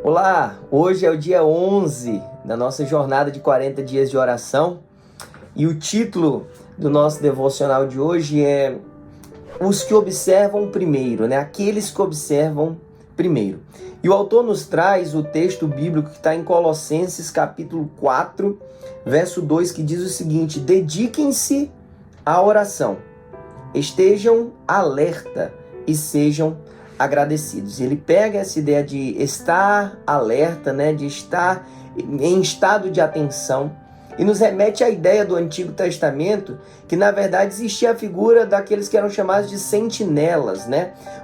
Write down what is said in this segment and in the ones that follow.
Olá, hoje é o dia 11 da nossa jornada de 40 dias de oração e o título do nosso devocional de hoje é Os que observam primeiro, Aqueles que observam primeiro. E o autor nos traz o texto bíblico que está em Colossenses capítulo 4, verso 2, que diz o seguinte: dediquem-se à oração, estejam alerta e sejam agradecidos. Ele pega essa ideia de estar alerta, de estar em estado de atenção, e nos remete à ideia do Antigo Testamento, que na verdade existia a figura daqueles que eram chamados de sentinelas,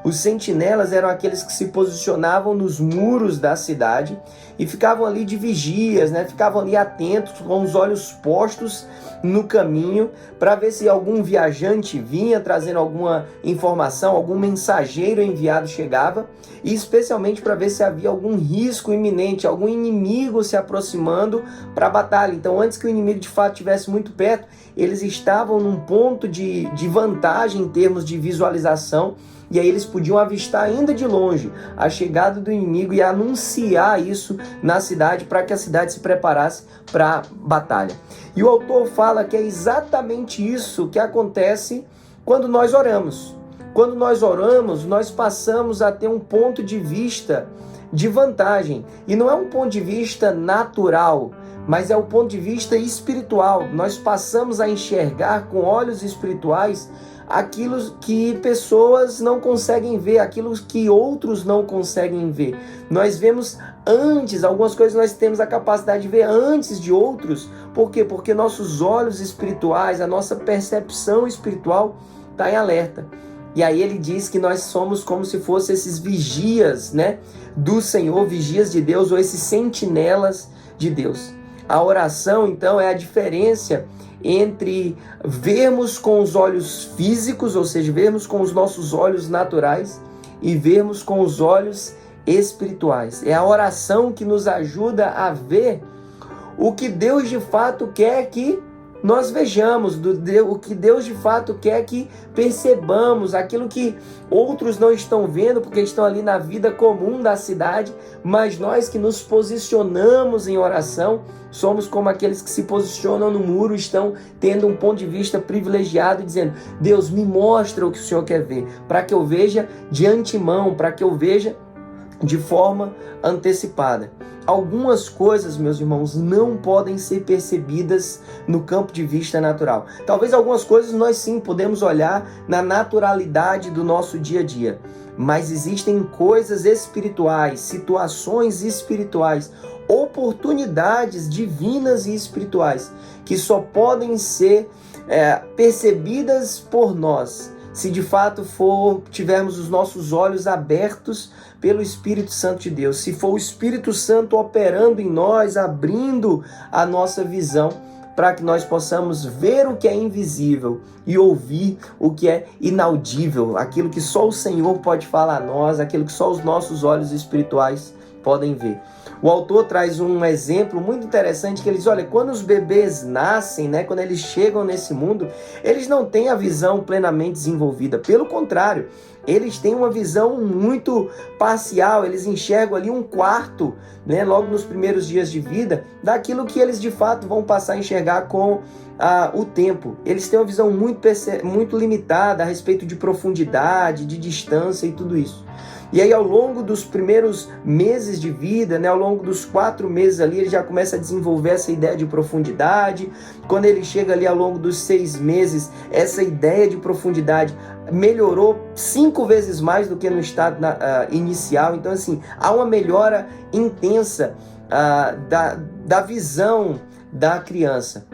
Os sentinelas eram aqueles que se posicionavam nos muros da cidade e ficavam ali de vigias, Ficavam ali atentos, com os olhos postos no caminho, para ver se algum viajante vinha trazendo alguma informação, algum mensageiro enviado chegava, e especialmente para ver se havia algum risco iminente, algum inimigo se aproximando para a batalha. Então, antes que o inimigo de fato estivesse muito perto, eles estavam num ponto de vantagem em termos de visualização, e aí eles podiam avistar ainda de longe a chegada do inimigo e anunciar isso na cidade para que a cidade se preparasse para a batalha. E o autor fala que é exatamente isso que acontece quando nós oramos. Quando nós oramos, nós passamos a ter um ponto de vista de vantagem. E não é um ponto de vista natural, mas é um ponto de vista espiritual. Nós passamos a enxergar com olhos espirituais aquilo que pessoas não conseguem ver, aquilo que outros não conseguem ver. Nós vemos antes, algumas coisas nós temos a capacidade de ver antes de outros. Por quê? Porque nossos olhos espirituais, a nossa percepção espiritual está em alerta. E aí ele diz que nós somos como se fossem esses vigias, do Senhor, vigias de Deus, ou esses sentinelas de Deus. A oração, então, é a diferença entre vermos com os olhos físicos, ou seja, vermos com os nossos olhos naturais, e vermos com os olhos espirituais. É a oração que nos ajuda a ver o que Deus de fato quer que nós vejamos, o que Deus de fato quer que percebamos, aquilo que outros não estão vendo porque estão ali na vida comum da cidade, mas nós que nos posicionamos em oração, somos como aqueles que se posicionam no muro, estão tendo um ponto de vista privilegiado, dizendo: Deus, me mostra o que o Senhor quer ver, para que eu veja de antemão, para que eu veja de forma antecipada. Algumas coisas, meus irmãos, não podem ser percebidas no campo de vista natural. Talvez algumas coisas nós sim podemos olhar na naturalidade do nosso dia a dia, mas existem coisas espirituais, situações espirituais, oportunidades divinas e espirituais que só podem ser percebidas por nós se de fato tivermos os nossos olhos abertos pelo Espírito Santo de Deus, se for o Espírito Santo operando em nós, abrindo a nossa visão, para que nós possamos ver o que é invisível e ouvir o que é inaudível, aquilo que só o Senhor pode falar a nós, aquilo que só os nossos olhos espirituais podem ver. O autor traz um exemplo muito interessante, que ele diz: olha, quando os bebês nascem, quando eles chegam nesse mundo, eles não têm a visão plenamente desenvolvida. Pelo contrário, eles têm uma visão muito parcial, eles enxergam ali um quarto, logo nos primeiros dias de vida, daquilo que eles de fato vão passar a enxergar com o tempo. Eles têm uma visão muito limitada a respeito de profundidade, de distância e tudo isso. E aí, ao longo dos primeiros meses de vida, ao longo dos 4 meses ali, ele já começa a desenvolver essa ideia de profundidade. Quando ele chega ali ao longo dos 6 meses, essa ideia de profundidade melhorou 5 vezes mais do que no estado inicial. Então, assim, há uma melhora intensa da visão da criança.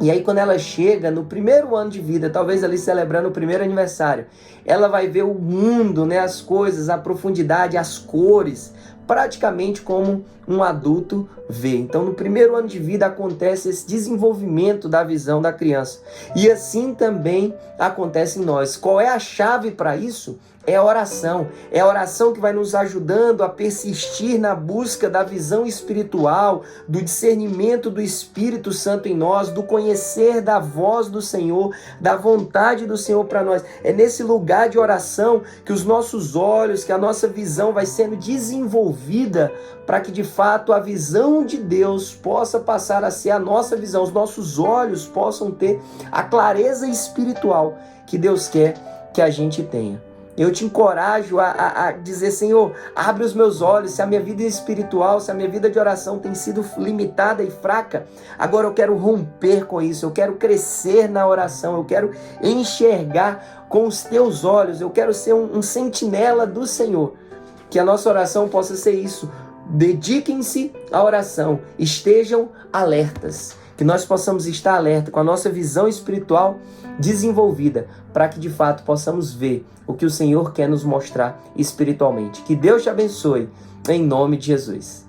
E aí, quando ela chega no primeiro ano de vida, talvez ali celebrando o primeiro aniversário, ela vai ver o mundo, as coisas, a profundidade, as cores, praticamente como um adulto vê. Então, no primeiro ano de vida acontece esse desenvolvimento da visão da criança. E assim também acontece em nós. Qual é a chave para isso? É a oração que vai nos ajudando a persistir na busca da visão espiritual, do discernimento do Espírito Santo em nós, do conhecer da voz do Senhor, da vontade do Senhor para nós. É nesse lugar de oração que os nossos olhos, que a nossa visão vai sendo desenvolvida para que de fato a visão de Deus possa passar a ser a nossa visão, os nossos olhos possam ter a clareza espiritual que Deus quer que a gente tenha. Eu te encorajo a dizer, Senhor, abre os meus olhos. Se a minha vida espiritual, se a minha vida de oração tem sido limitada e fraca, agora eu quero romper com isso, eu quero crescer na oração, eu quero enxergar com os teus olhos, eu quero ser um sentinela do Senhor. Que a nossa oração possa ser isso. Dediquem-se à oração, estejam alertas. Que nós possamos estar alerta com a nossa visão espiritual desenvolvida, para que de fato possamos ver o que o Senhor quer nos mostrar espiritualmente. Que Deus te abençoe, em nome de Jesus.